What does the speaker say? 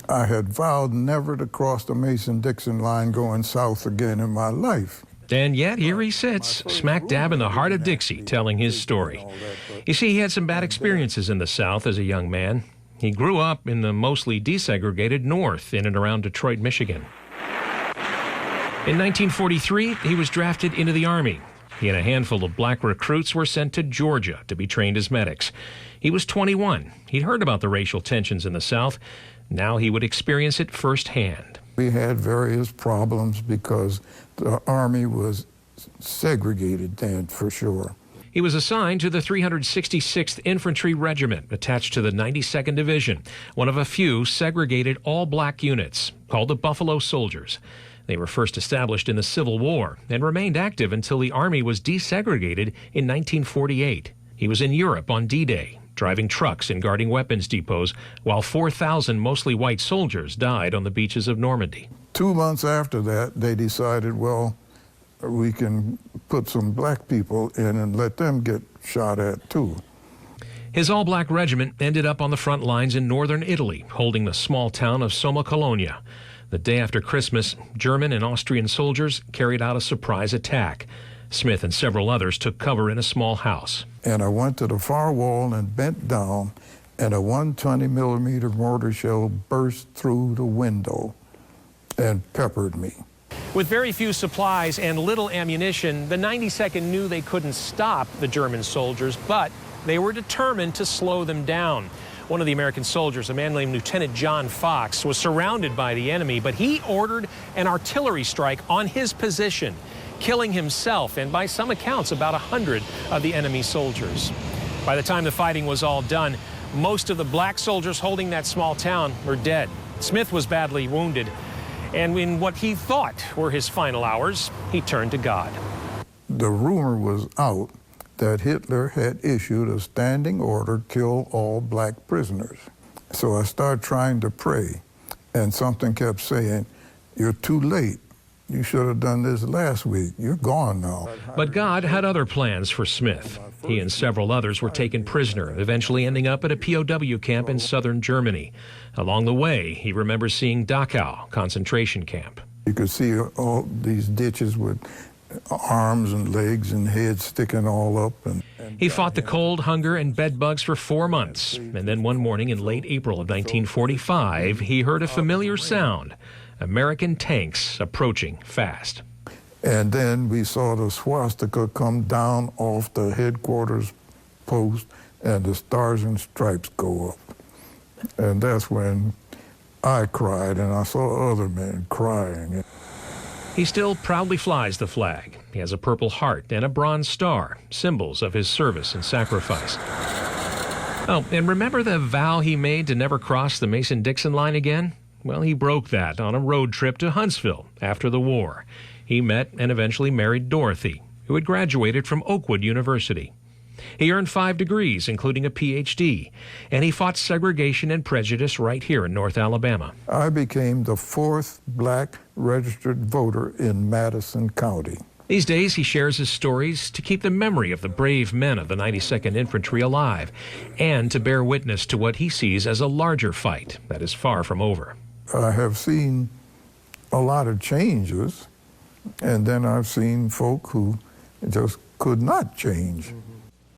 I had vowed never to cross the Mason-Dixon line going south again in my life. And yet here he sits, smack dab in the heart of Dixie, telling his story. You see, he had some bad experiences in the South as a young man. He grew up in the mostly desegregated North, in and around Detroit, Michigan. In 1943, he was drafted into the Army. He and a handful of black recruits were sent to Georgia to be trained as medics. He was 21. He'd heard about the racial tensions in the South. Now he would experience it firsthand. We had various problems because the Army was segregated then, for sure. He was assigned to the 366th Infantry Regiment, attached to the 92nd Division, one of a few segregated all-black units called the Buffalo Soldiers. They were first established in the Civil War and remained active until the Army was desegregated in 1948. He was in Europe on D-Day, driving trucks and guarding weapons depots, while 4,000 mostly white soldiers died on the beaches of Normandy. 2 months after that, they decided, well, we can put some black people in and let them get shot at too. His all-black regiment ended up on the front lines in northern Italy, holding the small town of Somma Colonia. The day after Christmas, German and Austrian soldiers carried out a surprise attack. Smith and several others took cover in a small house. And I went to the far wall and bent down, and a 120-millimeter mortar shell burst through the window and peppered me. With very few supplies and little ammunition, the 92nd knew they couldn't stop the German soldiers, but they were determined to slow them down. One of the American soldiers, a man named Lieutenant John Fox, was surrounded by the enemy, but he ordered an artillery strike on his position, killing himself and, by some accounts, about 100 of the enemy soldiers. By the time the fighting was all done, most of the black soldiers holding that small town were dead. Smith was badly wounded, and in what he thought were his final hours, he turned to God. The rumor was out that Hitler had issued a standing order, kill all black prisoners. So I started trying to pray, and something kept saying, you're too late. You should have done this last week. You're gone now. But God had other plans for Smith. He and several others were taken prisoner, eventually ending up at a POW camp in southern Germany. Along the way, he remembers seeing Dachau concentration camp. You could see all these ditches with arms and legs and heads sticking all up. He fought the cold, hunger, and bed bugs for 4 months. And then one morning in late April of 1945, he heard a familiar sound. American tanks approaching fast. And then we saw the swastika come down off the headquarters post and the stars and stripes go up. And that's when I cried and I saw other men crying. He still proudly flies the flag. He has a Purple Heart and a Bronze Star, symbols of his service and sacrifice. Oh, and remember the vow he made to never cross the Mason-Dixon line again? Well, he broke that on a road trip to Huntsville after the war. He met and eventually married Dorothy, who had graduated from Oakwood University. He earned 5 degrees, including a Ph.D., and he fought segregation and prejudice right here in North Alabama. I became the 4th black registered voter in Madison County. These days, he shares his stories to keep the memory of the brave men of the 92nd Infantry alive and to bear witness to what he sees as a larger fight that is far from over. I have seen a lot of changes, and then I've seen folk who just could not change.